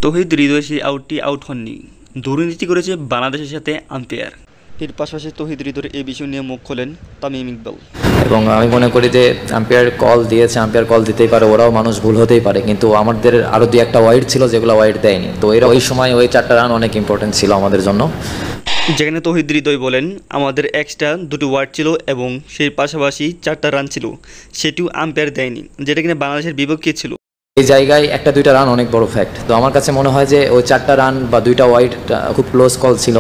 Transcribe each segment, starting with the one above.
তৌহিদ হৃদয় সেই আউটটি আউট হননি, দুর্নীতি করেছে বাংলাদেশের সাথে আম্পায়ার। এর পাশাপাশি তৌহিদ হৃদয়ের এই বিষয় নিয়ে মুখ খোলেন তামিম ইকবাল। এবং আমি মনে করি যে আম্পায়ার কল দিয়েছে, আম্পায়ার কল দিতেই পারে, ওরাও মানুষ ভুল হতেই পারে, কিন্তু আমাদের আরও দুই একটা ওয়াইড ছিল যেগুলো ওয়াইড দেয়নি। তো এরা ওই সময় ওই 4টা রান অনেক ইম্পর্টেন্ট ছিল আমাদের জন্য। যেখানে তৌহিদ হৃদয় বলেন আমাদের এক্সট্রা দুটো ওয়ার্ড ছিল এবং সেই পাশাপাশি 4টা রান ছিল, সেটিও আম্পায়ার দেয়নি, যেটা কিনা বাংলাদেশের বিপক্ষে ছিল। এই জায়গায় একটা দুইটা রান অনেক বড় ফ্যাক্ট। তো আমার কাছে মনে হয় যে ওই 4টা রান বা 2টা ওয়াইড খুব ক্লোজ কল ছিল,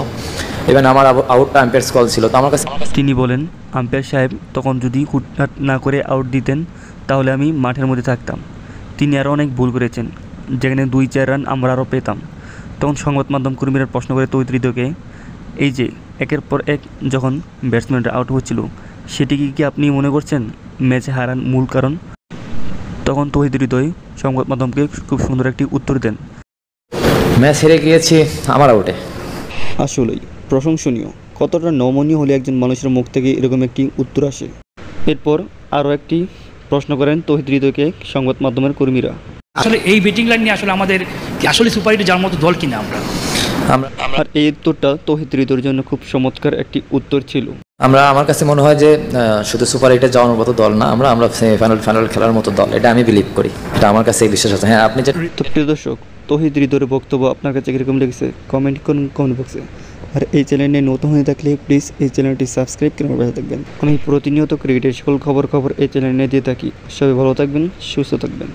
ইভেন আমার আউটটা আম্পায়ার্স কল ছিল। তো আমার কাছে তিনি বলেন আম্পায়ার সাহেব তখন যদি হুটহাট না করে আউট দিতেন তাহলে আমি মাঠের মধ্যে থাকতাম। তিনি আরও অনেক ভুল করেছেন, যেখানে 2-4 রান আমরা আরও পেতাম। তখন সংবাদ মাধ্যম কর্মীরা প্রশ্ন করে তৌহিদ হৃদয়কে, এই যে একের পর এক যখন ব্যাটসম্যানরা আউট হচ্ছিল, সেটিকে কি আপনি মনে করছেন ম্যাচে হারার মূল কারণ? তখন তৌহিদ হৃদয় সংবাদ মাধ্যমকে খুব সুন্দর একটি উত্তর দেন, ম্যাচ হেরে গিয়েছি আমার আউটে। আসলেই প্রশংসনীয়, কতটা নমনীয় হলে একজন মানুষের মুখ থেকে এরকম একটি উত্তর আসে। এরপর আরও একটি প্রশ্ন করেন তৌহিদ হৃদয়কে সংবাদ মাধ্যমের কর্মীরা, আসলে এই ব্যাটিং লাইন নিয়ে আসলে আমাদের আসলে সুপার হিট যাওয়ার মতো দল কিনা আমরা। আর এই উত্তরটা তৌহিদ হৃদয়ের জন্য খুব চমৎকার একটি উত্তর ছিল। আমার কাছে মনে হয় যে শুধু সুপার এইটে যাওয়ার মতো দল না, আমরা সেমিফাইনাল খেলার মতো দল, এটা আমি বিলিভ করি, এটা আমার কাছে এই বিশ্বাস আছে। হ্যাঁ, আপনি যে প্রিয় দর্শক, তৌহিদ হৃদয়ের বক্তব্য আপনার কাছে কীরকম লেগেছে কমেন্ট করুন কমেন্ট বক্সে। আর এই চ্যানেলে নতুন হয়ে থাকলে প্লিজ এই চ্যানেলটি সাবস্ক্রাইব করে পাশে থাকবেন। আমি প্রতিনিয়ত ক্রিকেটের সকল খবর এই চ্যানেলে দিয়ে থাকি। সবাই ভালো থাকবেন, সুস্থ থাকবেন।